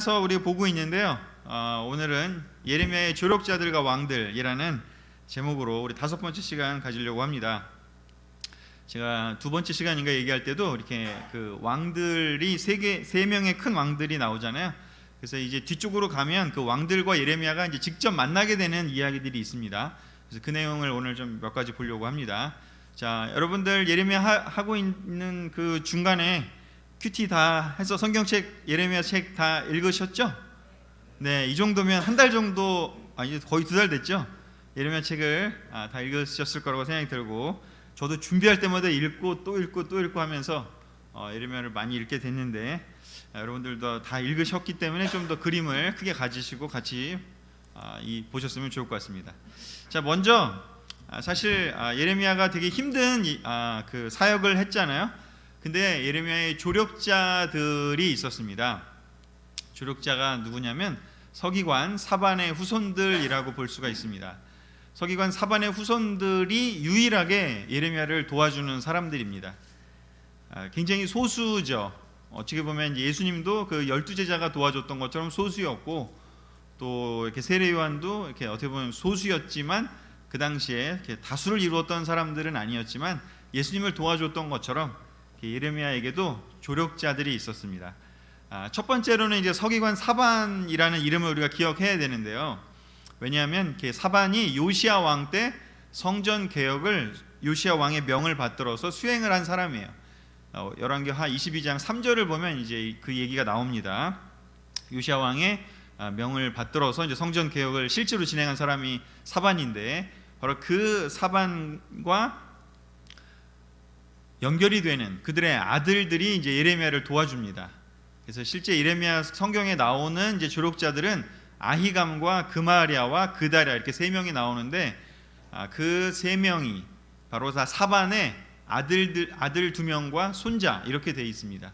그래서 우리가 보고 있는데요. 오늘은 예레미야의 조력자들과 왕들이라는 제목으로 우리 5번째 시간 가지려고 합니다. 제가 2번째 시간인가 얘기할 때도 이렇게 그 왕들이 세 명의 큰 왕들이 나오잖아요. 그래서 이제 뒤쪽으로 가면 그 왕들과 예레미야가 이제 직접 만나게 되는 이야기들이 있습니다. 그래서 그 내용을 오늘 좀 몇 가지 보려고 합니다. 자, 여러분들 예레미야 하고 있는 그 중간에 큐티 다 해서 성경책 예레미야 책 다 읽으셨죠? 네, 이 정도면 한 달 정도, 아니 거의 2달 됐죠? 예레미야 책을 다 읽으셨을 거라고 생각이 들고, 저도 준비할 때마다 읽고 또 읽고 또 읽고 하면서 예레미야를 많이 읽게 됐는데, 여러분들도 다 읽으셨기 때문에 좀 더 그림을 크게 가지시고 같이 보셨으면 좋을 것 같습니다. 자, 먼저 사실 예레미야가 되게 힘든 그 사역을 했잖아요. 근데 예레미야의 조력자들이 있었습니다. 조력자가 누구냐면 서기관 사반의 후손들이라고 볼 수가 있습니다. 서기관 사반의 후손들이 유일하게 예레미야를 도와주는 사람들입니다. 굉장히 소수죠. 어떻게 보면 예수님도 그 12제자가 도와줬던 것처럼 소수였고, 또 이렇게 세례 요한도 이렇게 어떻게 보면 소수였지만 그 당시에 이렇게 다수를 이루었던 사람들은 아니었지만 예수님을 도와줬던 것처럼 예레미야에게도 조력자들이 있었습니다. 첫 번째로는 이제 서기관 사반이라는 이름을 우리가 기억해야 되는데요. 왜냐하면 사반이 요시야 왕 때 성전 개혁을 요시야 왕의 명을 받들어서 수행을 한 사람이에요. 열왕기하 22장 3절을 보면 이제 그 얘기가 나옵니다. 요시야 왕의 명을 받들어서 이제 성전 개혁을 실제로 진행한 사람이 사반인데, 바로 그 사반과 연결이 되는 그들의 아들들이 이제 예레미야를 도와줍니다. 그래서 실제 예레미야 성경에 나오는 이제 조력자들은 아히감과 그마리아와 그다랴 이렇게 3명이 나오는데, 그 3명이 바로 다 사반의 아들 2명과 손자 이렇게 되어 있습니다.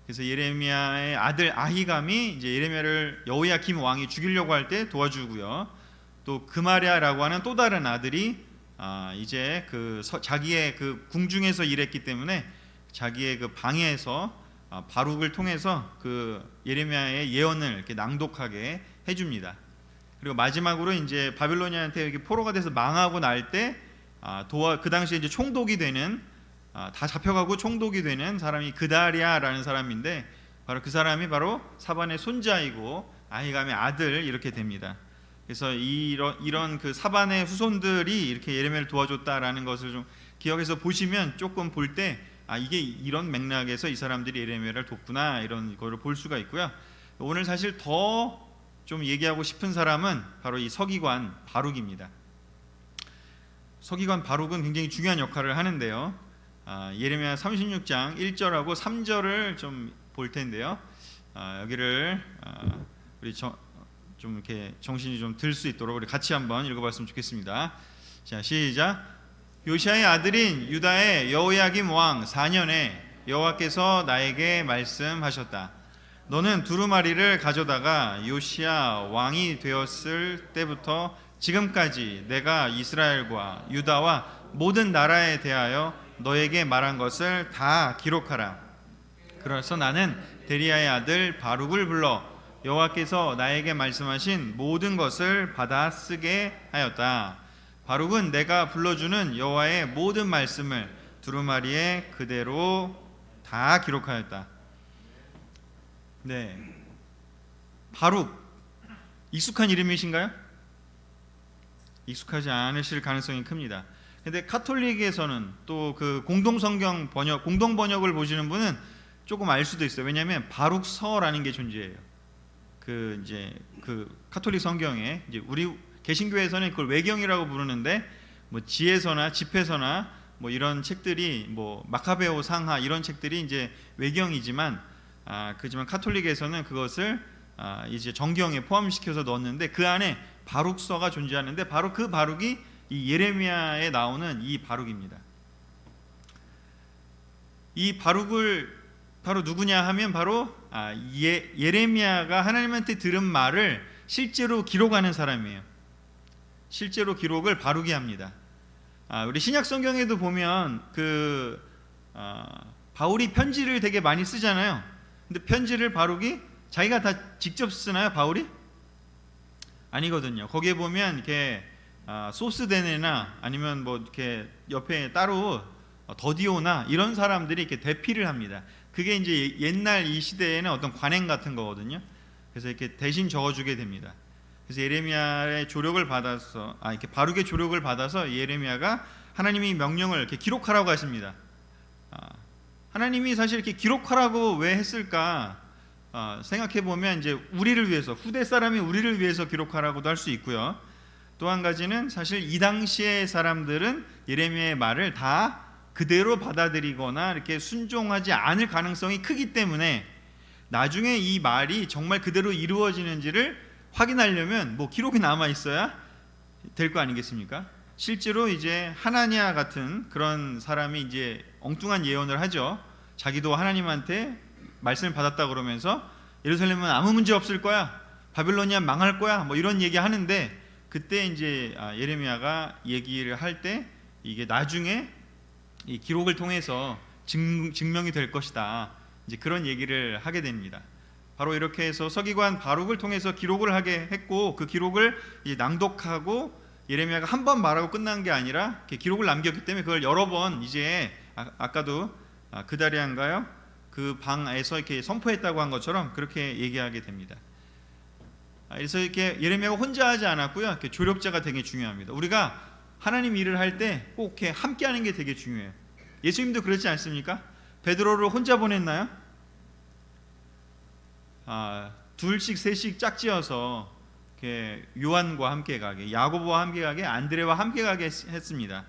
그래서 예레미야의 아들 아히감이 이제 예레미야를 여호야김 왕이 죽이려고 할 때 도와주고요. 또 그마리아라고 하는 또 다른 아들이 이제 자기의 그 궁중에서 일했기 때문에 자기의 그 방에서 바룩을 통해서 그 예레미야의 예언을 이렇게 낭독하게 해줍니다. 그리고 마지막으로 이제 바빌로니아한테 이렇게 포로가 돼서 망하고 날 때 그 당시에 이제 총독이 되는 다 잡혀가고 총독이 되는 사람이 그다랴라는 사람인데, 바로 그 사람이 바로 사반의 손자이고 아히감의 아들 이렇게 됩니다. 그래서 이런 그 사반의 후손들이 이렇게 예레미야를 도와줬다라는 것을 좀 기억해서 보시면 조금 볼 때 이게 이런 맥락에서 이 사람들이 예레미야를 돕구나, 이런 거를 볼 수가 있고요. 오늘 사실 더 좀 얘기하고 싶은 사람은 바로 이 서기관 바룩입니다. 서기관 바룩은 굉장히 중요한 역할을 하는데요. 예레미야 36장 1절하고 3절을 좀 볼 텐데요. 여기를 우리 좀 이렇게 정신이 좀 들 수 있도록 우리 같이 한번 읽어봤으면 좋겠습니다. 자, 시작. 요시야의 아들인 유다의 여호야김 왕 4년에 여호와께서 나에게 말씀하셨다. 너는 두루마리를 가져다가 요시야 왕이 되었을 때부터 지금까지 내가 이스라엘과 유다와 모든 나라에 대하여 너에게 말한 것을 다 기록하라. 그래서 나는 데리야의 아들 바룩을 불러 여호와께서 나에게 말씀하신 모든 것을 받아 쓰게 하였다. 바룩은 내가 불러주는 여호와의 모든 말씀을 두루마리에 그대로 다 기록하였다. 네, 바룩 익숙한 이름이신가요? 익숙하지 않으실 가능성이 큽니다. 근데 카톨릭에서는 또 그 공동성경 번역, 공동 번역을 보시는 분은 조금 알 수도 있어요. 왜냐하면 바룩서라는 게 존재해요. 그 이제 그 카톨릭 성경에 이제 우리 개신교에서는 그걸 외경이라고 부르는데, 뭐 지혜서나 집회서나 뭐 이런 책들이 뭐 마카베오 상하 이런 책들이 이제 외경이지만 그지만 카톨릭에서는 그것을 이제 정경에 포함시켜서 넣었는데, 그 안에 바룩서가 존재하는데 바로 그 바룩이 이 예레미야에 나오는 이 바룩입니다. 이 바룩을 바로 누구냐 하면 바로 예레미야가 하나님한테 들은 말을 실제로 기록하는 사람이에요. 실제로 기록을 바룩이 합니다. 우리 신약 성경에도 보면 바울이 편지를 되게 많이 쓰잖아요. 근데 편지를 바룩이 자기가 다 직접 쓰나요, 바울이? 아니거든요. 거기에 보면 이렇게 소스데네나 아니면 뭐 이렇게 옆에 따로 더디오나 이런 사람들이 이렇게 대피를 합니다. 그게 이제 옛날 이 시대에는 어떤 관행 같은 거거든요. 그래서 이렇게 대신 적어주게 됩니다. 그래서 예레미야의 조력을 받아서 이렇게 바룩의 조력을 받아서 예레미야가 하나님이 명령을 이렇게 기록하라고 하십니다. 하나님이 사실 이렇게 기록하라고 왜 했을까 생각해 보면 이제 우리를 위해서, 후대 사람이 우리를 위해서 기록하라고도 할 수 있고요. 또 한 가지는 사실 이 당시의 사람들은 예레미야의 말을 다 그대로 받아들이거나 이렇게 순종하지 않을 가능성이 크기 때문에 나중에 이 말이 정말 그대로 이루어지는지를 확인하려면 뭐 기록이 남아 있어야 될 거 아니겠습니까? 실제로 이제 하나냐 같은 그런 사람이 이제 엉뚱한 예언을 하죠. 자기도 하나님한테 말씀을 받았다 그러면서 예루살렘은 아무 문제 없을 거야, 바빌로니아 망할 거야, 뭐 이런 얘기 하는데, 그때 이제 예레미야가 얘기를 할 때 이게 나중에 이 기록을 통해서 증명이 될 것이다, 이제 그런 얘기를 하게 됩니다. 바로 이렇게 해서 서기관 바룩을 통해서 기록을 하게 했고, 그 기록을 이제 낭독하고 예레미야가 한 번 말하고 끝난 게 아니라 이렇게 기록을 남겼기 때문에 그걸 여러 번 이제 아까도 그다리안가요? 그 방에서 이렇게 선포했다고 한 것처럼 그렇게 얘기하게 됩니다. 그래서 이렇게 예레미야가 혼자 하지 않았고요. 이렇게 조력자가 되게 중요합니다. 우리가 하나님 일을 할 때 꼭 이렇게 함께하는 게 되게 중요해요. 예수님도 그렇지 않습니까? 베드로를 혼자 보냈나요? 둘씩 셋씩 짝지어서 이렇게 요한과 함께 가게, 야고보와 함께 가게, 안드레와 함께 가게 했습니다.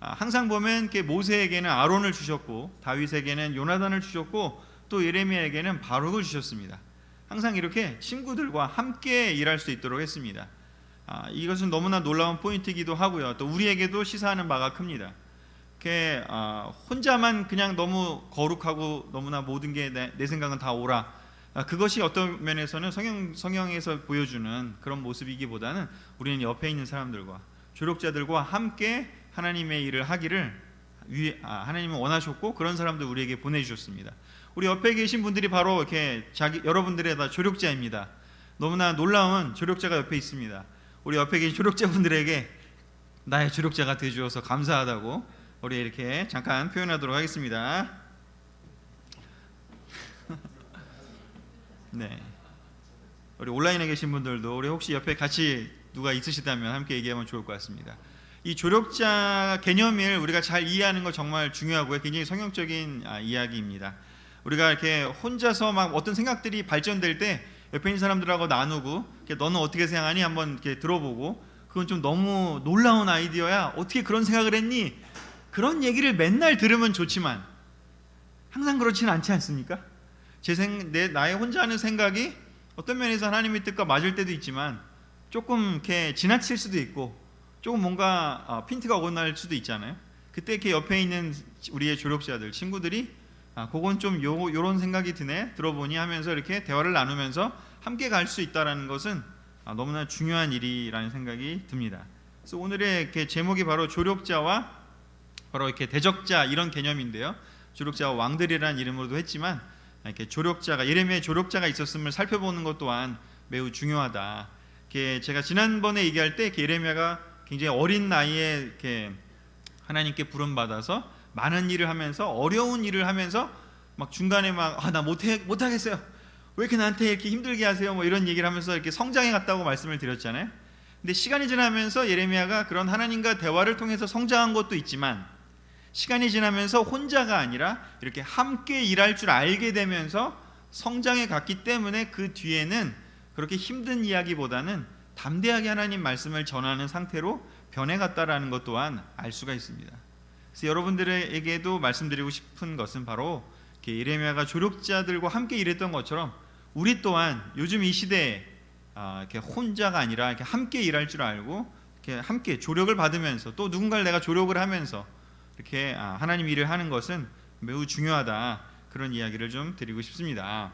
항상 보면 이렇게 모세에게는 아론을 주셨고, 다윗에게는 요나단을 주셨고, 또 예레미야에게는 바룩을 주셨습니다. 항상 이렇게 친구들과 함께 일할 수 있도록 했습니다. 이것은 너무나 놀라운 포인트이기도 하고요. 또 우리에게도 시사하는 바가 큽니다. 이렇게 혼자만 그냥 너무 거룩하고 너무나 모든 게 내 생각은 다 옳아, 그것이 어떤 면에서는 성경에서 보여주는 그런 모습이기보다는 우리는 옆에 있는 사람들과 조력자들과 함께 하나님의 일을 하기를 하나님은 원하셨고, 그런 사람들 우리에게 보내주셨습니다. 우리 옆에 계신 분들이 바로 이렇게 여러분들의 다 조력자입니다. 너무나 놀라운 조력자가 옆에 있습니다. 우리 옆에 계신 조력자분들에게 나의 조력자가 되어주어서 감사하다고 우리 이렇게 잠깐 표현하도록 하겠습니다. 네, 우리 온라인에 계신 분들도 우리 혹시 옆에 같이 누가 있으시다면 함께 얘기하면 좋을 것 같습니다. 이 조력자 개념을 우리가 잘 이해하는 거 정말 중요하고요. 굉장히 성경적인 이야기입니다. 우리가 이렇게 혼자서 막 어떤 생각들이 발전될 때 옆에 있는 사람들하고 나누고, 너는 어떻게 생각하니? 한번 이렇게 들어보고, 그건 좀 너무 놀라운 아이디어야, 어떻게 그런 생각을 했니? 그런 얘기를 맨날 들으면 좋지만 항상 그렇지는 않지 않습니까? 나의 혼자 하는 생각이 어떤 면에서 하나님의 뜻과 맞을 때도 있지만 조금 이렇게 지나칠 수도 있고, 조금 뭔가 핀트가 어긋날 수도 있잖아요. 그때 이렇게 옆에 있는 우리의 조력자들, 친구들이 그건 좀 요런 생각이 드네, 들어보니 하면서 이렇게 대화를 나누면서 함께 갈 수 있다는 것은 너무나 중요한 일이라는 생각이 듭니다. 그래서 오늘의 이렇게 제목이 바로 조력자와 바로 이렇게 대적자, 이런 개념인데요. 조력자와 왕들이라는 이름으로도 했지만, 이렇게 조력자가, 예레미야의 조력자가 있었음을 살펴보는 것 또한 매우 중요하다. 이렇게 제가 지난번에 얘기할 때 예레미야가 굉장히 어린 나이에 이렇게 하나님께 부름 받아서 많은 일을 하면서, 어려운 일을 하면서 막 중간에 나 못하겠어요, 왜 이렇게 나한테 이렇게 힘들게 하세요, 뭐 이런 얘기를 하면서 이렇게 성장해 갔다고 말씀을 드렸잖아요. 근데 시간이 지나면서 예레미야가 그런 하나님과 대화를 통해서 성장한 것도 있지만, 시간이 지나면서 혼자가 아니라 이렇게 함께 일할 줄 알게 되면서 성장해 갔기 때문에 그 뒤에는 그렇게 힘든 이야기보다는 담대하게 하나님 말씀을 전하는 상태로 변해갔다라는 것 또한 알 수가 있습니다. 그래서 여러분들에게도 말씀드리고 싶은 것은 바로 예레미야가 조력자들과 함께 일했던 것처럼 우리 또한 요즘 이 시대에 이렇게 혼자가 아니라 이렇게 함께 일할 줄 알고, 이렇게 함께 조력을 받으면서 또 누군가를 내가 조력을 하면서 이렇게 하나님 일을 하는 것은 매우 중요하다, 그런 이야기를 좀 드리고 싶습니다.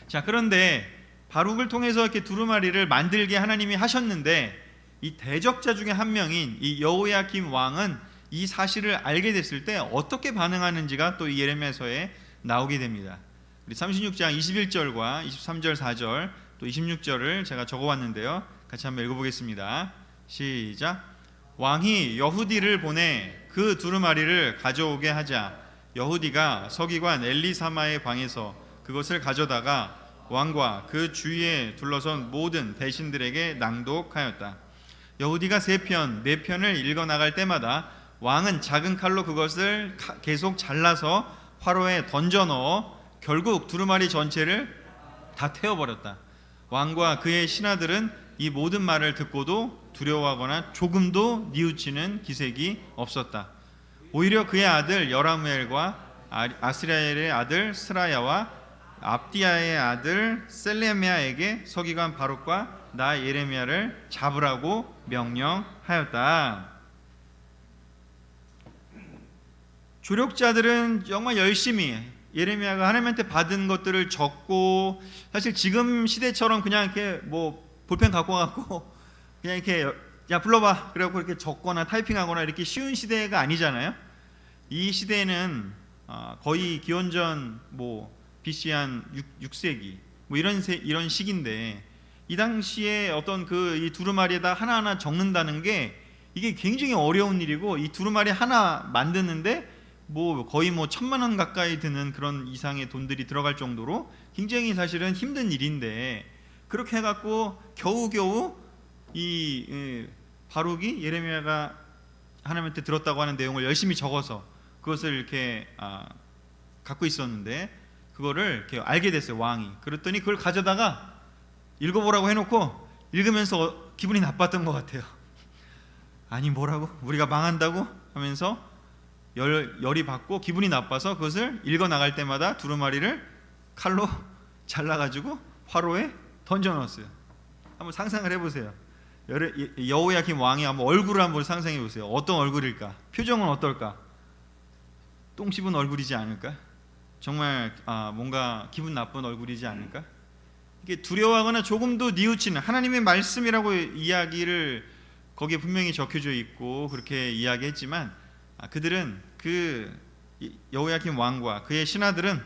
자, 그런데 바룩을 통해서 이렇게 두루마리를 만들게 하나님이 하셨는데, 이 대적자 중에 한 명인 이 여호야김 왕은 이 사실을 알게 됐을 때 어떻게 반응하는지가 또 이 예레미야서에 나오게 됩니다. 우리 36장 21절과 23절 4절 또 26절을 제가 적어왔는데요. 같이 한번 읽어보겠습니다. 시작. 왕이 여후디를 보내 그 두루마리를 가져오게 하자 여후디가 서기관 엘리사마의 방에서 그것을 가져다가 왕과 그 주위에 둘러선 모든 대신들에게 낭독하였다. 여후디가 3편, 4편을 읽어나갈 때마다 왕은 작은 칼로 그것을 계속 잘라서 화로에 던져 넣어 결국 두루마리 전체를 다 태워버렸다. 왕과 그의 신하들은 이 모든 말을 듣고도 두려워하거나 조금도 뉘우치는 기색이 없었다. 오히려 그의 아들 여라무엘과 아스리엘의 아들 스라야와 압디야의 아들 셀레미야에게 서기관 바룩과 나 예레미야를 잡으라고 명령하였다. 조력자들은 정말 열심히 예레미야가 하나님한테 받은 것들을 적고, 사실 지금 시대처럼 그냥 이렇게 뭐 볼펜 갖고 와갖고 그냥 이렇게 야 불러봐 그래갖고 이렇게 적거나 타이핑하거나 이렇게 쉬운 시대가 아니잖아요. 이 시대에는 거의 기원전 뭐 BC 한 6세기 뭐 이런 시기인데, 이 당시에 어떤 그 이 두루마리에다 하나하나 적는다는 게 이게 굉장히 어려운 일이고, 이 두루마리 하나 만드는데 뭐 거의 뭐 1,000만 원 가까이 드는 그런 이상의 돈들이 들어갈 정도로 굉장히 사실은 힘든 일인데, 그렇게 해갖고 겨우겨우 이 바룩이 예레미야가 하나님한테 들었다고 하는 내용을 열심히 적어서 그것을 이렇게 갖고 있었는데, 그거를 이렇게 알게 됐어요, 왕이. 그랬더니 그걸 가져다가 읽어보라고 해놓고 읽으면서 기분이 나빴던 것 같아요. 아니 뭐라고? 우리가 망한다고? 하면서 열이 받고 기분이 나빠서 그것을 읽어나갈 때마다 두루마리를 칼로 잘라가지고 화로에 던져 넣었어요. 한번 상상을 해보세요. 여호야김 왕이 한번 얼굴을 한번 상상해 보세요. 어떤 얼굴일까? 표정은 어떨까? 똥 씹은 얼굴이지 않을까? 정말 뭔가 기분 나쁜 얼굴이지 않을까? 이게 두려워하거나 조금도 뉘우치는, 하나님의 말씀이라고 이야기를 거기에 분명히 적혀져 있고 그렇게 이야기했지만, 그들은 그 여호야김 왕과 그의 신하들은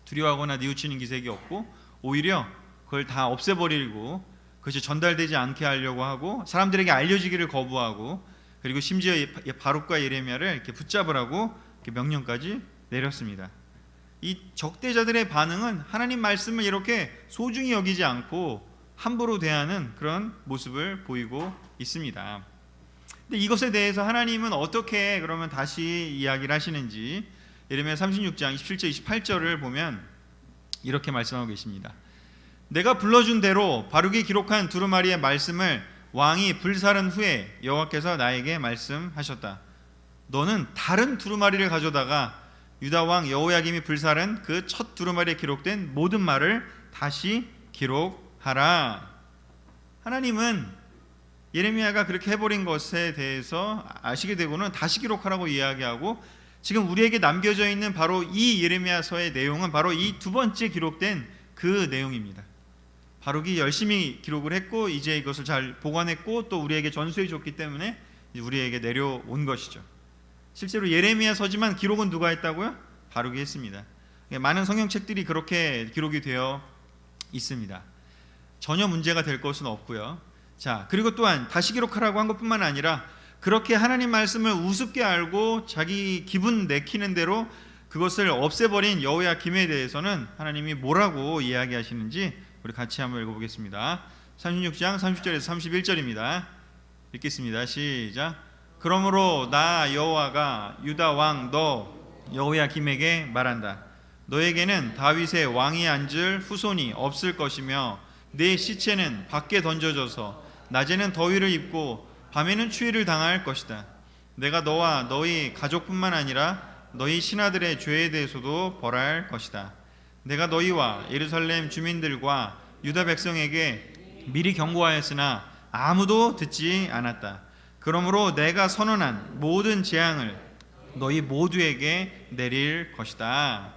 두려워하거나 뉘우치는 기색이 없고, 오히려 그걸 다 없애버리고 그것이 전달되지 않게 하려고 하고 사람들에게 알려지기를 거부하고, 그리고 심지어 바룩과 예레미야를 이렇게 붙잡으라고 이렇게 명령까지 내렸습니다. 이 적대자들의 반응은 하나님 말씀을 이렇게 소중히 여기지 않고 함부로 대하는 그런 모습을 보이고 있습니다. 근데 이것에 대해서 하나님은 어떻게 그러면 다시 이야기를 하시는지, 예레미야 36장 27절 28절을 보면 이렇게 말씀하고 계십니다. 내가 불러준 대로 바룩이 기록한 두루마리의 말씀을 왕이 불사른 후에 여호와께서 나에게 말씀하셨다. 너는 다른 두루마리를 가져다가 유다 왕 여호야김이 불사른 그 첫 두루마리에 기록된 모든 말을 다시 기록하라. 하나님은 예레미야가 그렇게 해버린 것에 대해서 아시게 되고는 다시 기록하라고 이야기하고, 지금 우리에게 남겨져 있는 바로 이 예레미야서의 내용은 바로 이 두 번째 기록된 그 내용입니다. 바룩이 열심히 기록을 했고 이제 이것을 잘 보관했고 또 우리에게 전수해 줬기 때문에 우리에게 내려온 것이죠. 실제로 예레미야서지만 기록은 누가 했다고요? 바룩이 했습니다. 많은 성경책들이 그렇게 기록이 되어 있습니다. 전혀 문제가 될 것은 없고요. 자, 그리고 또한 다시 기록하라고 한 것뿐만 아니라 그렇게 하나님 말씀을 우습게 알고 자기 기분 내키는 대로 그것을 없애버린 여호야김에 대해서는 하나님이 뭐라고 이야기하시는지 우리 같이 한번 읽어보겠습니다. 36장 30절에서 31절입니다. 읽겠습니다. 시작. 그러므로 나 여호와가 유다 왕 너 여호야김에게 말한다. 너에게는 다윗의 왕이 앉을 후손이 없을 것이며 내 시체는 밖에 던져져서 낮에는 더위를 입고 밤에는 추위를 당할 것이다. 내가 너와 너희 가족뿐만 아니라 너희 신하들의 죄에 대해서도 벌할 것이다. 내가 너희와 예루살렘 주민들과 유다 백성에게 미리 경고하였으나 아무도 듣지 않았다. 그러므로 내가 선언한 모든 재앙을 너희 모두에게 내릴 것이다.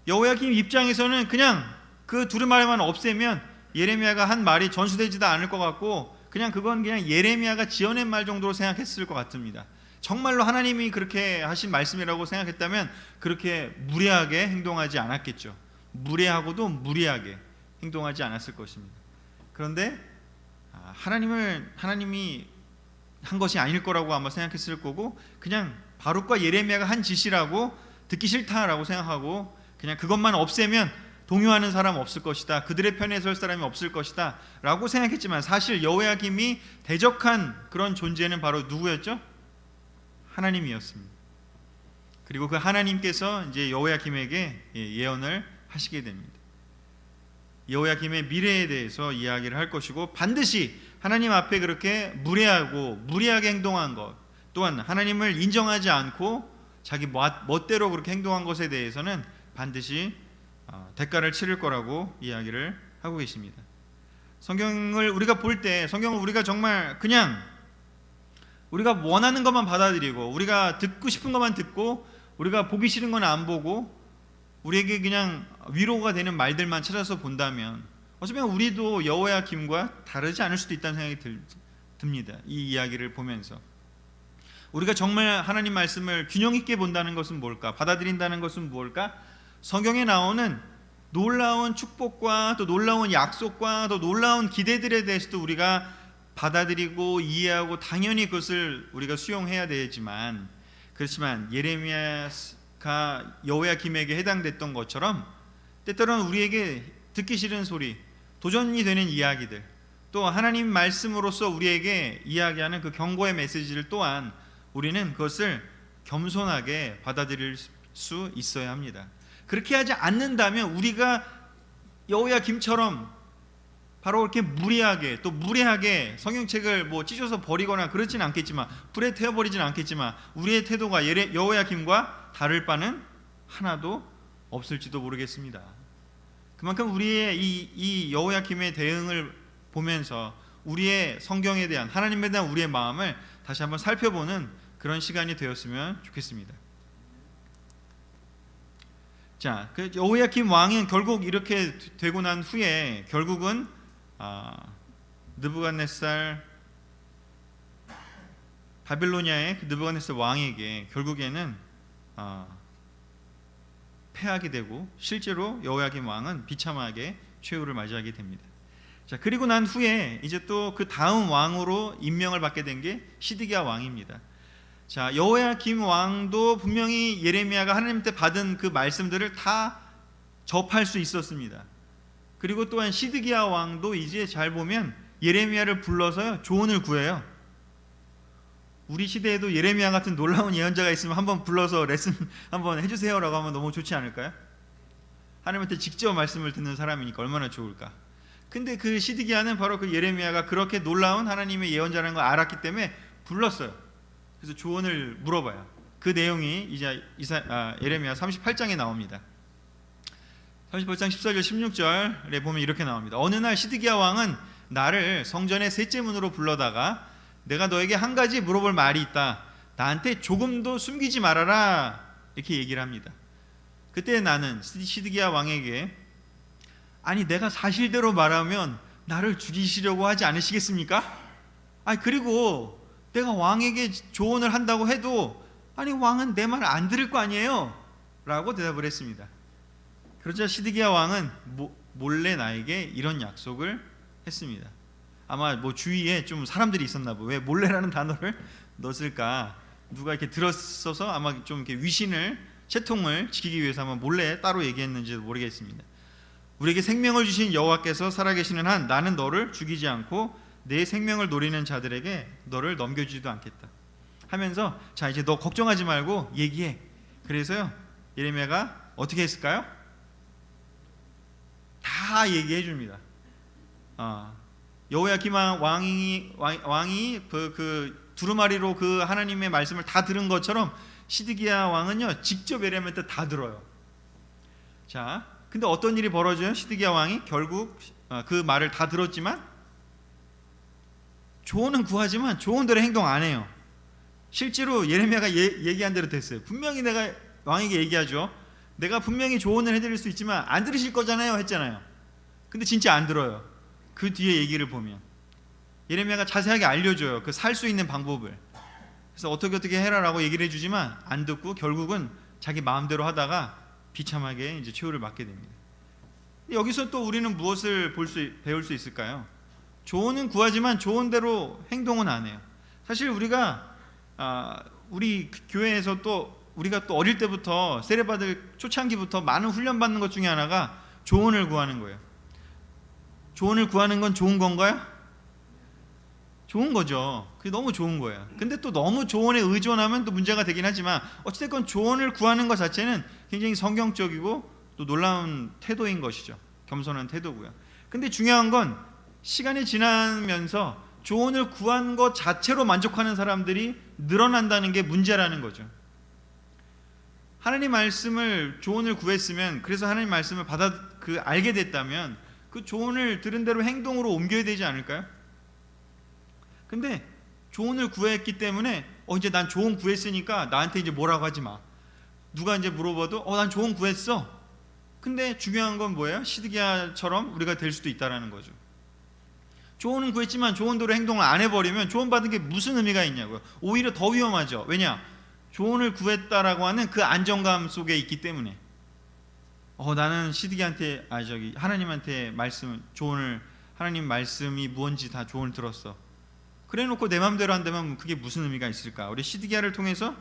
여호야김 입장에서는 그냥 그 두루마리만 없애면 예레미야가 한 말이 전수되지도 않을 것 같고, 그냥 그건 그냥 예레미야가 지어낸 말 정도로 생각했을 것 같습니다. 정말로 하나님이 그렇게 하신 말씀이라고 생각했다면 그렇게 무례하게 행동하지 않았겠죠. 무례하고도 무리하게 행동하지 않았을 것입니다. 그런데 하나님이 한 것이 아닐 거라고 아마 생각했을 거고, 그냥 바룩과 예레미야가 한 짓이라고 듣기 싫다라고 생각하고 그냥 그것만 없애면 동요하는 사람 없을 것이다, 그들의 편에 설 사람이 없을 것이다 라고 생각했지만, 사실 여호야김이 대적한 그런 존재는 바로 누구였죠? 하나님이었습니다. 그리고 그 하나님께서 이제 여호야김에게 예언을 하시게 됩니다. 여호야김의 미래에 대해서 이야기를 할 것이고, 반드시 하나님 앞에 그렇게 무례하고 무리하게 행동한 것, 또한 하나님을 인정하지 않고 자기 멋대로 그렇게 행동한 것에 대해서는 반드시 대가를 치를 거라고 이야기를 하고 계십니다. 성경을 우리가 볼 때, 성경을 우리가 정말 그냥 우리가 원하는 것만 받아들이고, 우리가 듣고 싶은 것만 듣고, 우리가 보기 싫은 건 안 보고, 우리에게 그냥 위로가 되는 말들만 찾아서 본다면 어쩌면 우리도 여호야김과 다르지 않을 수도 있다는 생각이 듭니다. 이 이야기를 보면서 우리가 정말 하나님 말씀을 균형 있게 본다는 것은 뭘까? 받아들인다는 것은 뭘까? 성경에 나오는 놀라운 축복과 또 놀라운 약속과 또 놀라운 기대들에 대해서도 우리가 받아들이고 이해하고 당연히 그것을 우리가 수용해야 되지만, 그렇지만 예레미야가 여호야김에게 해당됐던 것처럼 때때로는 우리에게 듣기 싫은 소리, 도전이 되는 이야기들, 또 하나님 말씀으로서 우리에게 이야기하는 그 경고의 메시지를 또한 우리는 그것을 겸손하게 받아들일 수 있어야 합니다. 그렇게 하지 않는다면 우리가 여호야김처럼 바로 이렇게 무리하게 또 무례하게 성경책을 찢어서 버리거나 그렇진 않겠지만, 불에 태워버리진 않겠지만, 우리의 태도가 여호야김과 다를 바는 하나도 없을지도 모르겠습니다. 그만큼 우리의 이 여호야김의 대응을 보면서 우리의 성경에 대한, 하나님에 대한 우리의 마음을 다시 한번 살펴보는 그런 시간이 되었으면 좋겠습니다. 자, 그 여호야김 왕은 결국 이렇게 되고 난 후에 결국은 느부갓네살, 바빌로니아의 그 느부갓네살 왕에게 결국에는 패하게 되고, 실제로 여호야김 왕은 비참하게 최후를 맞이하게 됩니다. 자, 그리고 난 후에 이제 또 그 다음 왕으로 임명을 받게 된 게 시드기야 왕입니다. 자, 여호야김 왕도 분명히 예레미야가 하나님한테 받은 그 말씀들을 다 접할 수 있었습니다. 그리고 또한 시드기야 왕도 이제 잘 보면 예레미야를 불러서 조언을 구해요. 우리 시대에도 예레미야 같은 놀라운 예언자가 있으면 한번 불러서 레슨 한번 해주세요라고 하면 너무 좋지 않을까요? 하나님한테 직접 말씀을 듣는 사람이니까 얼마나 좋을까. 근데 그 시드기야는 바로 그 예레미야가 그렇게 놀라운 하나님의 예언자라는 걸 알았기 때문에 불렀어요. 그래서 조언을 물어봐요. 그 내용이 이제 예레미야 38장에 나옵니다. 38장 14절 16절에 보면 이렇게 나옵니다. 어느 날 시드기야 왕은 나를 성전의 셋째 문으로 불러다가 내가 너에게 한 가지 물어볼 말이 있다. 나한테 조금도 숨기지 말아라. 이렇게 얘기를 합니다. 그때 나는 시드기야 왕에게, 아니 내가 사실대로 말하면 나를 죽이시려고 하지 않으시겠습니까? 그리고 내가 왕에게 조언을 한다고 해도 아니 왕은 내 말 안 들을 거 아니에요? 라고 대답을 했습니다. 그러자 시드기야 왕은 몰래 나에게 이런 약속을 했습니다. 아마 주위에 좀 사람들이 있었나 봐. 왜 몰래라는 단어를 넣었을까? 누가 이렇게 들었어서 아마 좀 이렇게 위신을, 채통을 지키기 위해서 아마 몰래 따로 얘기했는지도 모르겠습니다. 우리에게 생명을 주신 여호와께서 살아계시는 한 나는 너를 죽이지 않고 내 생명을 노리는 자들에게 너를 넘겨주지도 않겠다 하면서, 자 이제 너 걱정하지 말고 얘기해. 그래서요 예레미야가 어떻게 했을까요? 다 얘기해 줍니다. 여호야김 왕이 그 두루마리로 그 하나님의 말씀을 다 들은 것처럼 시드기야 왕은요 직접 예레미야한테 다 들어요. 자, 근데 어떤 일이 벌어져요? 시드기야 왕이 결국 그 말을 다 들었지만 조언은 구하지만 조언대로 행동 안 해요. 실제로 예레미야가 얘기한 대로 됐어요. 분명히 내가 왕에게 얘기하죠. 내가 분명히 조언을 해드릴 수 있지만 안 들으실 거잖아요 했잖아요. 근데 진짜 안 들어요. 그 뒤에 얘기를 보면 예레미야가 자세하게 알려줘요. 그 살 수 있는 방법을. 그래서 어떻게 해라라고 얘기를 해주지만 안 듣고 결국은 자기 마음대로 하다가 비참하게 이제 최후를 맞게 됩니다. 여기서 또 우리는 무엇을 배울 수 있을까요? 조언은 구하지만 좋은 대로 행동은 안 해요. 사실 우리가 우리 교회에서 우리가 또 어릴 때부터 세례받을 초창기부터 많은 훈련 받는 것 중에 하나가 조언을 구하는 거예요. 조언을 구하는 건 좋은 건가요? 좋은 거죠. 그게 너무 좋은 거예요. 근데 또 너무 조언에 의존하면 또 문제가 되긴 하지만 어찌됐건 조언을 구하는 것 자체는 굉장히 성경적이고 또 놀라운 태도인 것이죠. 겸손한 태도고요. 근데 중요한 건 시간이 지나면서 조언을 구한 것 자체로 만족하는 사람들이 늘어난다는 게 문제라는 거죠. 하나님 말씀을 조언을 구했으면, 그래서 하나님 말씀을 알게 됐다면 그 조언을 들은 대로 행동으로 옮겨야 되지 않을까요? 근데 조언을 구했기 때문에 이제 난 조언 구했으니까 나한테 이제 뭐라고 하지 마. 누가 이제 물어봐도 난 조언 구했어. 근데 중요한 건 뭐예요? 시드기야처럼 우리가 될 수도 있다라는 거죠. 조언은 구했지만 조언대로 행동을 안 해버리면 조언 받은 게 무슨 의미가 있냐고요. 오히려 더 위험하죠. 왜냐? 조언을 구했다라고 하는 그 안정감 속에 있기 때문에 나는 시드기한테 하나님한테 조언을 하나님 말씀이 무언지 다 조언을 들었어. 그래놓고 내 마음대로 한다면 그게 무슨 의미가 있을까? 우리 시드기야를 통해서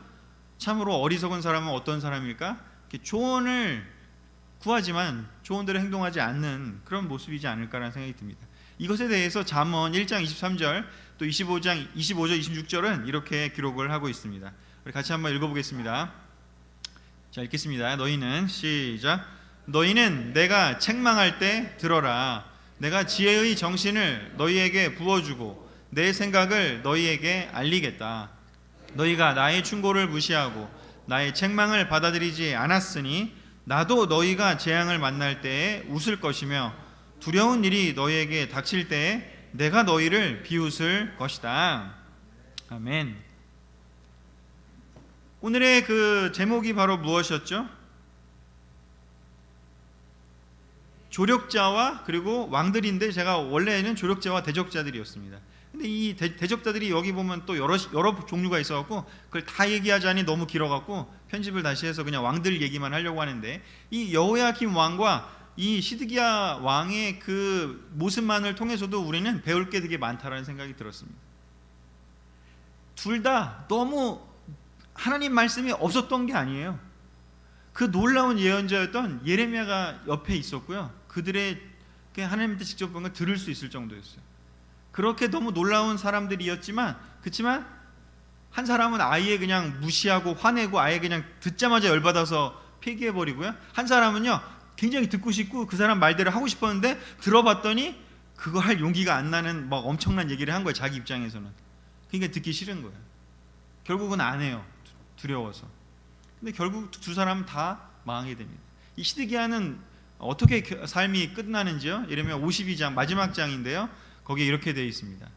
참으로 어리석은 사람은 어떤 사람일까? 조언을 구하지만 조언대로 행동하지 않는 그런 모습이지 않을까라는 생각이 듭니다. 이것에 대해서 잠언 1장 23절 또 25장 25절 26절은 이렇게 기록을 하고 있습니다. 우리 같이 한번 읽어보겠습니다. 자, 읽겠습니다. 너희는 시작. 너희는 내가 책망할 때 들어라. 내가 지혜의 정신을 너희에게 부어주고 내 생각을 너희에게 알리겠다. 너희가 나의 충고를 무시하고 나의 책망을 받아들이지 않았으니 나도 너희가 재앙을 만날 때에 웃을 것이며 두려운 일이 너희에게 닥칠 때에 내가 너희를 비웃을 것이다. 아멘. 오늘의 그 제목이 바로 무엇이었죠? 조력자와 그리고 왕들인데 제가 원래는 조력자와 대적자들이었습니다. 근데 이 대적자들이 여기 보면 또 여러 종류가 있어갖고 그걸 다 얘기하자니 너무 길어갖고 편집을 다시 해서 그냥 왕들 얘기만 하려고 하는데, 이 여호야김 왕과 이 시드기야 왕의 그 모습만을 통해서도 우리는 배울 게 되게 많다라는 생각이 들었습니다. 둘 다 너무 하나님 말씀이 없었던 게 아니에요. 그 놀라운 예언자였던 예레미야가 옆에 있었고요. 그들의 하나님한테 직접 본 걸 들을 수 있을 정도였어요. 그렇게 너무 놀라운 사람들이었지만, 그렇지만 한 사람은 아예 그냥 무시하고 화내고 아예 그냥 듣자마자 열받아서 폐기해버리고요. 한 사람은요 굉장히 듣고 싶고 그 사람 말대로 하고 싶었는데 들어봤더니 그거 할 용기가 안 나는 막 엄청난 얘기를 한 거예요. 자기 입장에서는. 그러니까 듣기 싫은 거예요. 결국은 안 해요. 두려워서. 근데 결국 두 사람은 다 망하게 됩니다. 이 시드기야는 어떻게 삶이 끝나는지요? 예레미야 52장 마지막 장인데요. 거기에 이렇게 되어 있습니다.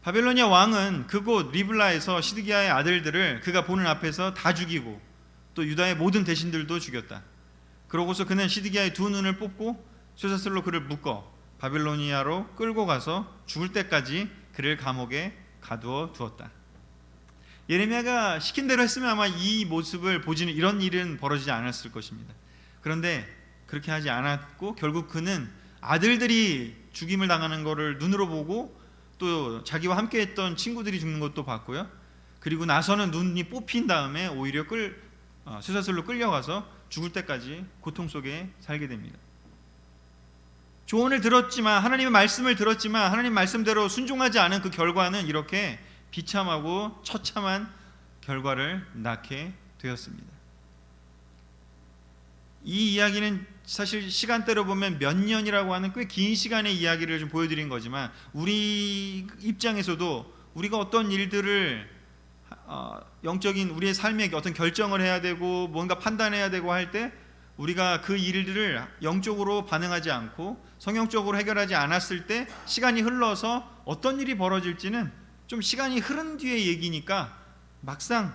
바벨로니아 왕은 그곳 리블라에서 시드기야의 아들들을 그가 보는 앞에서 다 죽이고 또 유다의 모든 대신들도 죽였다. 그러고서 그는 시드기야의 두 눈을 뽑고 쇠사슬로 그를 묶어 바벨로니아로 끌고 가서 죽을 때까지 그를 감옥에 가두어 두었다. 예레미야가 시킨 대로 했으면 아마 이 모습을 보지는 이런 일은 벌어지지 않았을 것입니다. 그런데 그렇게 하지 않았고 결국 그는 아들들이 죽임을 당하는 것을 눈으로 보고 또 자기와 함께 했던 친구들이 죽는 것도 봤고요. 그리고 나서는 눈이 뽑힌 다음에 오히려 쇠사슬로 끌려가서 죽을 때까지 고통 속에 살게 됩니다. 조언을 들었지만, 하나님의 말씀을 들었지만 하나님 말씀대로 순종하지 않은 그 결과는 이렇게 비참하고 처참한 결과를 낳게 되었습니다. 이 이야기는 사실 시간대로 보면 몇 년이라고 하는 꽤 긴 시간의 이야기를 좀 보여드린 거지만, 우리 입장에서도 우리가 어떤 일들을 영적인 우리의 삶에 어떤 결정을 해야 되고 뭔가 판단해야 되고 할 때 우리가 그 일들을 영적으로 반응하지 않고 성경적으로 해결하지 않았을 때 시간이 흘러서 어떤 일이 벌어질지는 좀 시간이 흐른 뒤의 얘기니까 막상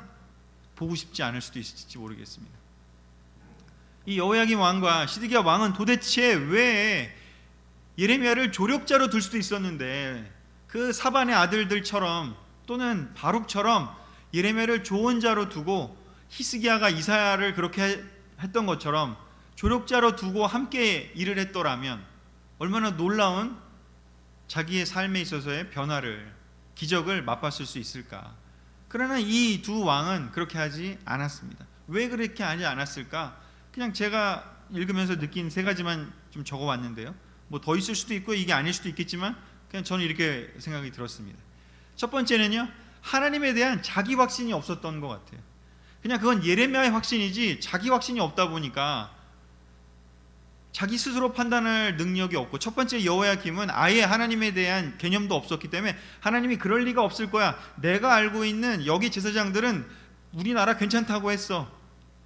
보고 싶지 않을 수도 있을지 모르겠습니다. 이 여호야김 왕과 시드기야 왕은 도대체 왜 예레미야를 조력자로 둘 수도 있었는데 그 사반의 아들들처럼 또는 바룩처럼 예레미야를 조언자로 두고 히스기야가 이사야를 그렇게 했던 것처럼 조력자로 두고 함께 일을 했더라면 얼마나 놀라운 자기의 삶에 있어서의 변화를, 기적을 맛봤을 수 있을까. 그러나 이 두 왕은 그렇게 하지 않았습니다. 왜 그렇게 하지 않았을까? 그냥 제가 읽으면서 느낀 세 가지만 좀 적어왔는데요. 뭐 더 있을 수도 있고 이게 아닐 수도 있겠지만 그냥 저는 이렇게 생각이 들었습니다. 첫 번째는요, 하나님에 대한 자기 확신이 없었던 것 같아요. 그냥 그건 예레미야의 확신이지 자기 확신이 없다 보니까 자기 스스로 판단할 능력이 없고, 첫 번째 여호야김은 아예 하나님에 대한 개념도 없었기 때문에 하나님이 그럴 리가 없을 거야, 내가 알고 있는 여기 제사장들은 우리나라 괜찮다고 했어,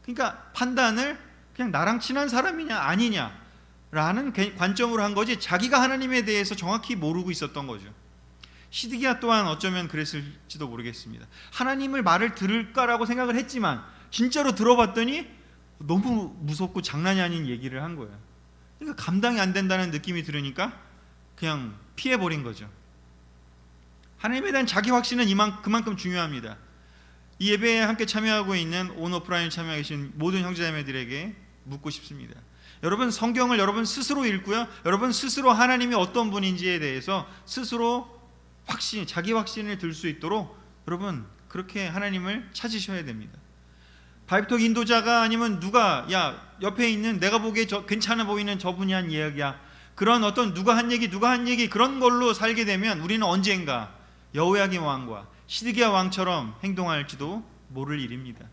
그러니까 판단을 그냥 나랑 친한 사람이냐 아니냐 라는 관점으로 한 거지 자기가 하나님에 대해서 정확히 모르고 있었던 거죠. 시드기야 또한 어쩌면 그랬을지도 모르겠습니다. 하나님을 말을 들을까라고 생각을 했지만 진짜로 들어봤더니 너무 무섭고 장난이 아닌 얘기를 한 거예요. 그러니까 감당이 안 된다는 느낌이 들으니까 그냥 피해버린 거죠. 하나님에 대한 자기 확신은 그만큼 중요합니다. 이 예배에 함께 참여하고 있는 온오프라인 참여해 계신 모든 형제자매들에게 묻고 싶습니다. 여러분, 성경을 여러분 스스로 읽고요, 여러분 스스로 하나님이 어떤 분인지에 대해서 스스로 자기 확신을 들 수 있도록 여러분 그렇게 하나님을 찾으셔야 됩니다. 바이브톡 인도자가 아니면 누가, 야 옆에 있는 내가 보기에 괜찮아 보이는 저분이 한 이야기야, 그런 어떤 누가 한 얘기 그런 걸로 살게 되면 우리는 언젠가 여호야김 왕과 시드기야 왕처럼 행동할지도 모를 일입니다.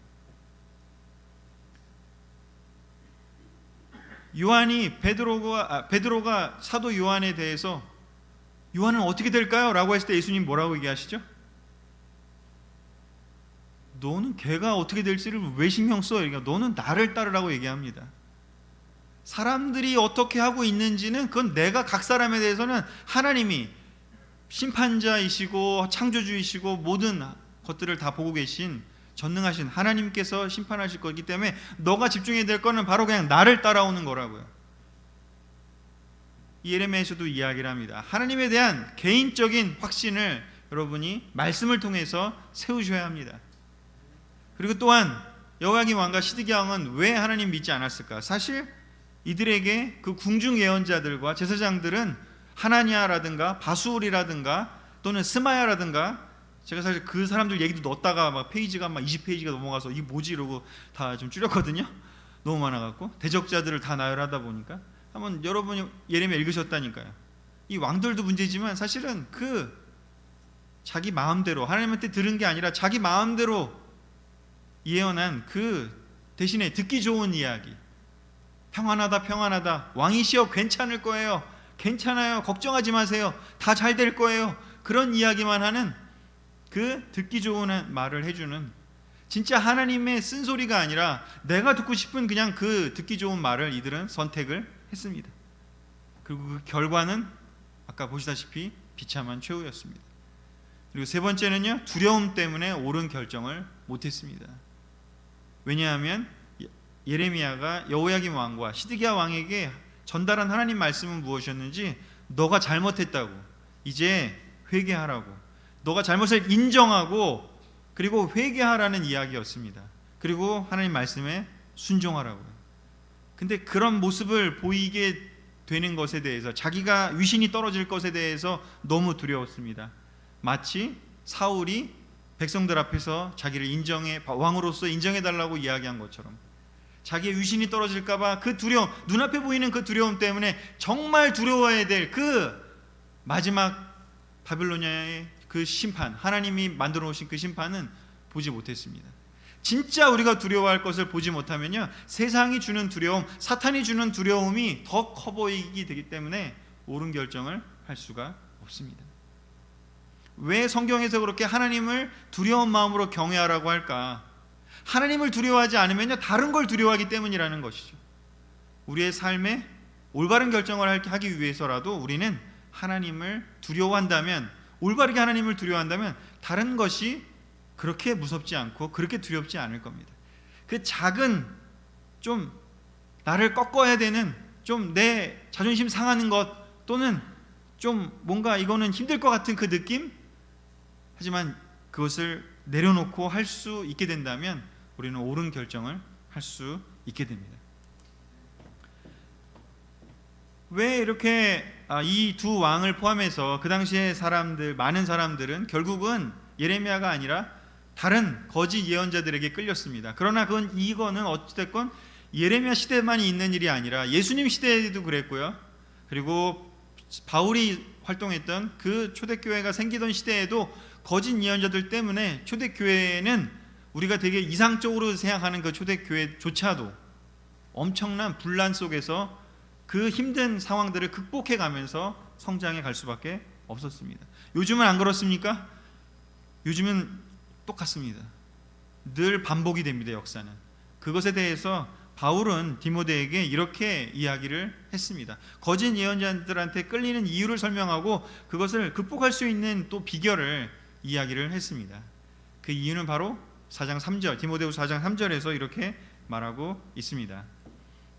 베드로가 사도 요한에 대해서 요한은 어떻게 될까요? 라고 했을 때 예수님 뭐라고 얘기하시죠? 너는 걔가 어떻게 될지를 왜 신경 써? 그러니까 너는 나를 따르라고 얘기합니다. 사람들이 어떻게 하고 있는지는 그건 내가, 각 사람에 대해서는 하나님이 심판자이시고 창조주이시고 모든 것들을 다 보고 계신 전능하신 하나님께서 심판하실 거기 때문에 너가 집중해야 될 거는 바로 그냥 나를 따라오는 거라고요. 예레미야에서도 이야기를 합니다. 하나님에 대한 개인적인 확신을 여러분이 말씀을 통해서 세우셔야 합니다. 그리고 또한 여호야김 왕과 시드기야 왕은 왜 하나님 믿지 않았을까? 사실 이들에게 그 궁중 예언자들과 제사장들은 하나냐라든가 바수울이라든가 또는 스마야라든가, 제가 사실 그 사람들 얘기도 넣었다가 막 페이지가 막 20페이지가 넘어가서 이게 뭐지 이러고 다 좀 줄였거든요. 너무 많아갖고 대적자들을 다 나열하다 보니까. 한번 여러분이 예레미야 읽으셨다니까요. 이 왕들도 문제지만 사실은 그 자기 마음대로 하나님한테 들은 게 아니라 자기 마음대로 예언한 그 대신에 듣기 좋은 이야기, 평안하다 왕이시여 괜찮을 거예요, 괜찮아요, 걱정하지 마세요, 다 잘 될 거예요, 그런 이야기만 하는 그 듣기 좋은 말을 해주는, 진짜 하나님의 쓴소리가 아니라 내가 듣고 싶은 그냥 그 듣기 좋은 말을 이들은 선택을 했습니다. 그리고 그 결과는 아까 보시다시피 비참한 최후였습니다. 그리고 세 번째는요, 두려움 때문에 옳은 결정을 못했습니다. 왜냐하면 예레미야가 여호야김 왕과 시드기야 왕에게 전달한 하나님 말씀은 무엇이었는지, 너가 잘못했다고, 이제 회개하라고, 너가 잘못을 인정하고 그리고 회개하라는 이야기였습니다. 그리고 하나님 말씀에 순종하라고요. 근데 그런 모습을 보이게 되는 것에 대해서, 자기가 위신이 떨어질 것에 대해서 너무 두려웠습니다. 마치 사울이 백성들 앞에서 자기를 왕으로서 인정해달라고 이야기한 것처럼, 자기의 위신이 떨어질까봐 그 두려움, 눈앞에 보이는 그 두려움 때문에 정말 두려워야 될 그 마지막 바빌로니아의 그 심판, 하나님이 만들어 놓으신 그 심판은 보지 못했습니다. 진짜 우리가 두려워할 것을 보지 못하면요, 세상이 주는 두려움, 사탄이 주는 두려움이 더 커 보이게 되기 때문에 옳은 결정을 할 수가 없습니다. 왜 성경에서 그렇게 하나님을 두려운 마음으로 경외하라고 할까? 하나님을 두려워하지 않으면요, 다른 걸 두려워하기 때문이라는 것이죠. 우리의 삶에 올바른 결정을 하기 위해서라도 우리는 하나님을 두려워한다면, 올바르게 하나님을 두려워한다면 다른 것이 그렇게 무섭지 않고 그렇게 두렵지 않을 겁니다. 그 작은, 좀 나를 꺾어야 되는, 좀 내 자존심 상하는 것, 또는 좀 뭔가 이거는 힘들 것 같은 그 느낌, 하지만 그것을 내려놓고 할 수 있게 된다면 우리는 옳은 결정을 할 수 있게 됩니다. 왜 이렇게 이 두 왕을 포함해서 그 당시에 많은 사람들은 결국은 예레미야가 아니라 다른 거짓 예언자들에게 끌렸습니다. 그러나 이거는 어찌됐건 예레미야 시대만 있는 일이 아니라 예수님 시대에도 그랬고요. 그리고 바울이 활동했던 그 초대교회가 생기던 시대에도 거짓 예언자들 때문에 초대교회는 우리가 되게 이상적으로 생각하는 그 초대교회조차도 엄청난 분란 속에서 그 힘든 상황들을 극복해 가면서 성장해 갈 수밖에 없었습니다. 요즘은 안 그렇습니까? 요즘은 똑같습니다. 늘 반복이 됩니다. 역사는. 그것에 대해서 바울은 디모데에게 이렇게 이야기를 했습니다. 거짓 예언자들한테 끌리는 이유를 설명하고 그것을 극복할 수 있는 또 비결을 이야기를 했습니다. 그 이유는 바로 4장 3절, 디모데후서 4장 3절에서 이렇게 말하고 있습니다.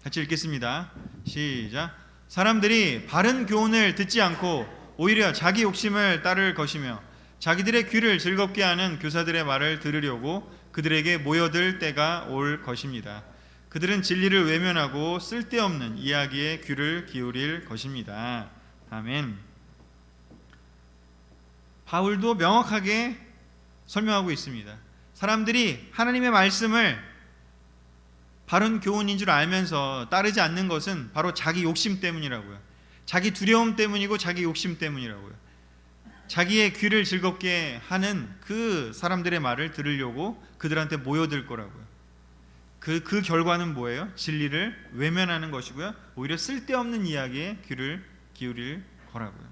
같이 읽겠습니다. 시작. 사람들이 바른 교훈을 듣지 않고 오히려 자기 욕심을 따를 것이며 자기들의 귀를 즐겁게 하는 교사들의 말을 들으려고 그들에게 모여들 때가 올 것입니다. 그들은 진리를 외면하고 쓸데없는 이야기에 귀를 기울일 것입니다. 아멘. 바울도 명확하게 설명하고 있습니다. 사람들이 하나님의 말씀을 바른 교훈인 줄 알면서 따르지 않는 것은 바로 자기 욕심 때문이라고요. 자기 두려움 때문이고 자기 욕심 때문이라고요. 자기의 귀를 즐겁게 하는 그 사람들의 말을 들으려고 그들한테 모여들 거라고요. 그 결과는 뭐예요? 진리를 외면하는 것이고요. 오히려 쓸데없는 이야기에 귀를 기울일 거라고요.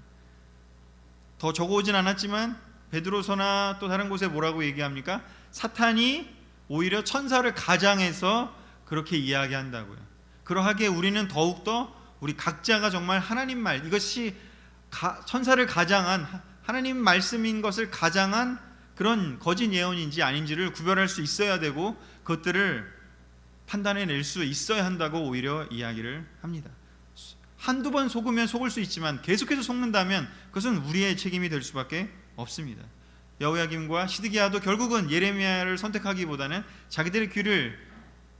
더 적어오진 않았지만 베드로서나 또 다른 곳에 뭐라고 얘기합니까? 사탄이 오히려 천사를 가장해서 그렇게 이야기한다고요. 그러하기에 우리는 더욱더 우리 각자가 정말 하나님 말, 이것이 천사를 가장한 하나님 말씀인 것을 가장한 그런 거짓 예언인지 아닌지를 구별할 수 있어야 되고 그것들을 판단해낼 수 있어야 한다고 오히려 이야기를 합니다. 한두 번 속으면 속을 수 있지만 계속해서 속는다면 그것은 우리의 책임이 될 수밖에 없습니다. 여호야김과 시드기야도 결국은 예레미야를 선택하기보다는 자기들의 귀를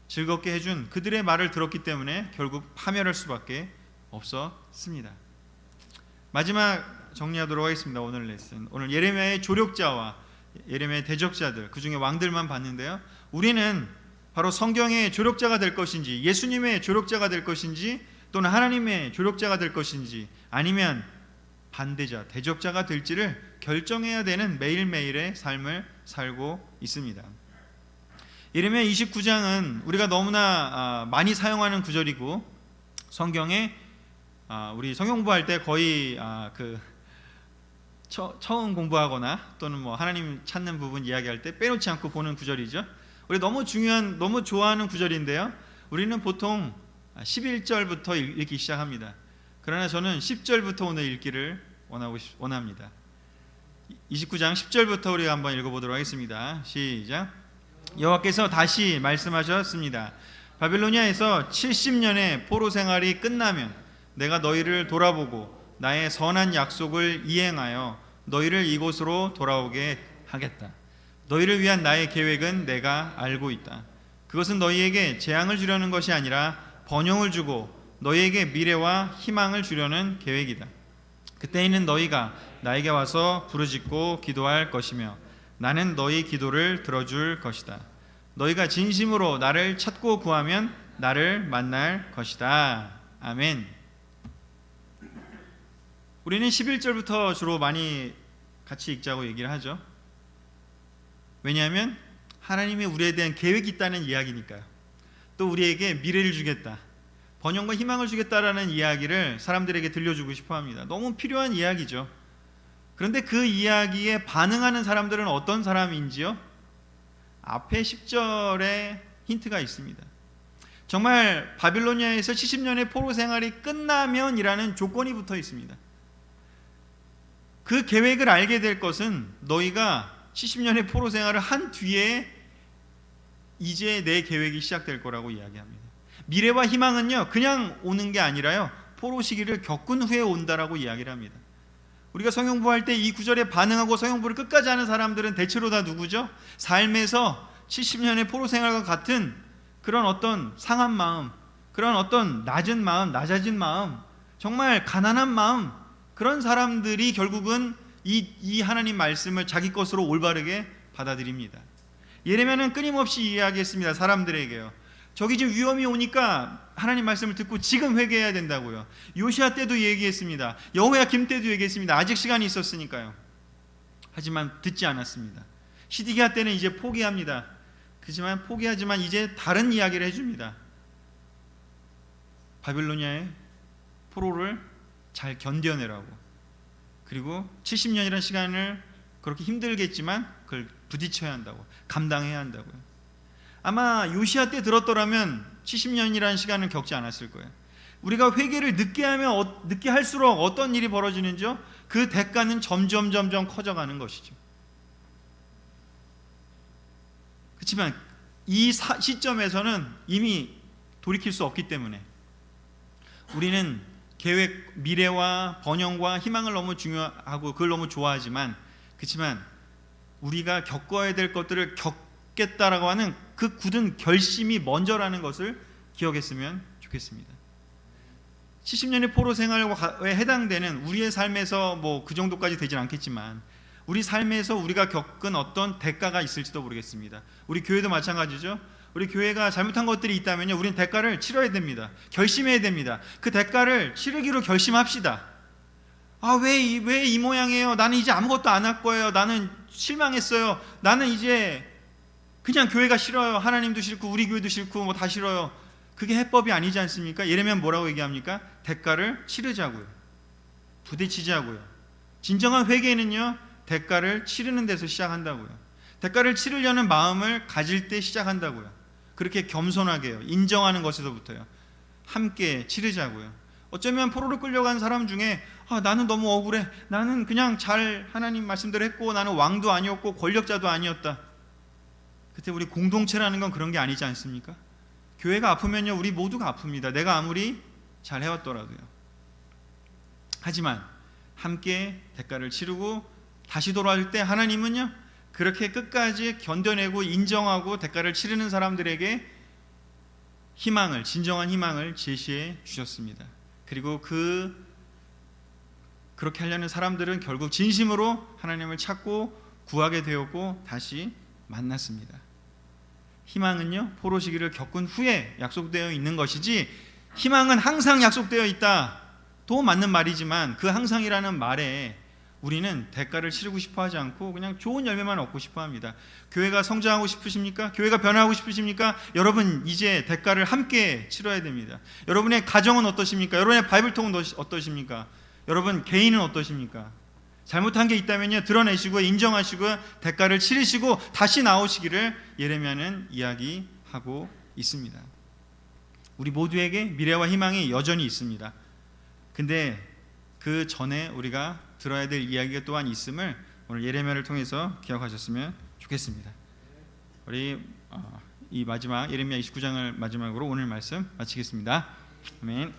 즐겁게 해준 그들의 말을 들었기 때문에 결국 파멸할 수밖에 없었습니다. 마지막 정리하도록 하겠습니다. 오늘 레슨. 오늘 예레미야의 조력자와 예레미야의 대적자들, 그 중에 왕들만 봤는데요. 우리는 바로 성경의 조력자가 될 것인지, 예수님의 조력자가 될 것인지, 또는 하나님의 조력자가 될 것인지, 아니면 반대자, 대적자가 될지를 결정해야 되는 매일매일의 삶을 살고 있습니다. 예레미야 29장은 우리가 너무나 많이 사용하는 구절이고 성경에 우리 성경 공부할 때 거의 처음 공부하거나 또는 뭐 하나님 찾는 부분 이야기할 때 빼놓지 않고 보는 구절이죠. 우리 너무 중요한, 너무 좋아하는 구절인데요. 우리는 보통 11절부터 읽기 시작합니다. 그러나 저는 10절부터 오늘 읽기를 원합니다. 29장 10절부터 우리가 한번 읽어보도록 하겠습니다. 시작. 여호와께서 다시 말씀하셨습니다. 바빌로니아에서 70년의 포로 생활이 끝나면 내가 너희를 돌아보고 나의 선한 약속을 이행하여 너희를 이곳으로 돌아오게 하겠다. 너희를 위한 나의 계획은 내가 알고 있다. 그것은 너희에게 재앙을 주려는 것이 아니라 번영을 주고 너희에게 미래와 희망을 주려는 계획이다. 그때에는 너희가 나에게 와서 부르짖고 기도할 것이며 나는 너희 기도를 들어줄 것이다. 너희가 진심으로 나를 찾고 구하면 나를 만날 것이다. 아멘. 우리는 11절부터 주로 많이 같이 읽자고 얘기를 하죠. 왜냐하면 하나님이 우리에 대한 계획이 있다는 이야기니까요. 또 우리에게 미래를 주겠다, 번영과 희망을 주겠다라는 이야기를 사람들에게 들려주고 싶어합니다. 너무 필요한 이야기죠. 그런데 그 이야기에 반응하는 사람들은 어떤 사람인지요? 앞에 10절에 힌트가 있습니다. 정말 바빌로니아에서 70년의 포로 생활이 끝나면이라는 조건이 붙어 있습니다. 그 계획을 알게 될 것은 너희가 70년의 포로 생활을 한 뒤에 이제 내 계획이 시작될 거라고 이야기합니다. 미래와 희망은요 그냥 오는 게 아니라요 포로 시기를 겪은 후에 온다라고 이야기를 합니다. 우리가 성경부할 때 이 구절에 반응하고 성경부를 끝까지 하는 사람들은 대체로 다 누구죠? 삶에서 70년의 포로 생활과 같은 그런 어떤 상한 마음, 그런 어떤 낮은 마음, 낮아진 마음, 정말 가난한 마음, 그런 사람들이 결국은 이 하나님 말씀을 자기 것으로 올바르게 받아들입니다. 예레미야는 끊임없이 이야기했습니다. 사람들에게요. 저기 지금 위험이 오니까 하나님 말씀을 듣고 지금 회개해야 된다고요. 요시야 때도 얘기했습니다. 여호야김 때도 얘기했습니다. 아직 시간이 있었으니까요. 하지만 듣지 않았습니다. 시드기야 때는 이제 포기합니다. 그렇지만 포기하지만 이제 다른 이야기를 해줍니다. 바빌로니아의 포로를 잘 견뎌내라고. 그리고 70년이라는 시간을 그렇게 힘들겠지만 그걸 부딪혀야 한다고, 감당해야 한다고요. 아마 요시야 때 들었더라면 70년이라는 시간을 겪지 않았을 거예요. 우리가 회개를 늦게 하면 늦게 할수록 어떤 일이 벌어지는지요? 그 대가는 점점 커져가는 것이죠. 그렇지만 이 시점에서는 이미 돌이킬 수 없기 때문에 우리는 계획, 미래와 번영과 희망을 너무 중요하고 그걸 너무 좋아하지만, 그렇지만 우리가 겪어야 될 것들을 겪겠다라고 하는 그 굳은 결심이 먼저라는 것을 기억했으면 좋겠습니다. 70년의 포로 생활에 해당되는 우리의 삶에서 뭐 그 정도까지 되진 않겠지만 우리 삶에서 우리가 겪은 어떤 대가가 있을지도 모르겠습니다. 우리 교회도 마찬가지죠. 우리 교회가 잘못한 것들이 있다면요, 우리는 대가를 치러야 됩니다. 결심해야 됩니다. 그 대가를 치르기로 결심합시다. 왜 이 모양이에요? 나는 이제 아무것도 안 할 거예요. 나는 실망했어요. 나는 이제 그냥 교회가 싫어요. 하나님도 싫고 우리 교회도 싫고 뭐 다 싫어요. 그게 해법이 아니지 않습니까? 예레미야 뭐라고 얘기합니까? 대가를 치르자고요. 부딪히자고요. 진정한 회개는요, 대가를 치르는 데서 시작한다고요. 대가를 치르려는 마음을 가질 때 시작한다고요. 그렇게 겸손하게요, 인정하는 것에서부터요. 함께 치르자고요. 어쩌면 포로로 끌려간 사람 중에 나는 너무 억울해, 나는 그냥 잘 하나님 말씀대로 했고 나는 왕도 아니었고 권력자도 아니었다. 그때 우리 공동체라는 건 그런 게 아니지 않습니까? 교회가 아프면요, 우리 모두가 아픕니다. 내가 아무리 잘 해왔더라도요. 하지만 함께 대가를 치르고 다시 돌아올 때 하나님은요, 그렇게 끝까지 견뎌내고 인정하고 대가를 치르는 사람들에게 희망을, 진정한 희망을 제시해 주셨습니다. 그리고 그렇게 하려는 사람들은 결국 진심으로 하나님을 찾고 구하게 되었고 다시 만났습니다. 희망은요, 포로 시기를 겪은 후에 약속되어 있는 것이지, 희망은 항상 약속되어 있다, 도 맞는 말이지만 그 항상이라는 말에 우리는 대가를 치르고 싶어 하지 않고 그냥 좋은 열매만 얻고 싶어 합니다. 교회가 성장하고 싶으십니까? 교회가 변화하고 싶으십니까? 여러분 이제 대가를 함께 치러야 됩니다. 여러분의 가정은 어떠십니까? 여러분의 바이블통은 어떠십니까? 여러분 개인은 어떠십니까? 잘못한 게 있다면요, 드러내시고 인정하시고 대가를 치르시고 다시 나오시기를 예레미야는 이야기하고 있습니다. 우리 모두에게 미래와 희망이 여전히 있습니다. 근데 그 전에 우리가 들어야 될 이야기가 또한 있음을 오늘 예레미야를 통해서 기억하셨으면 좋겠습니다. 우리 이 마지막 예레미야 29장을 마지막으로 오늘 말씀 마치겠습니다. 아멘.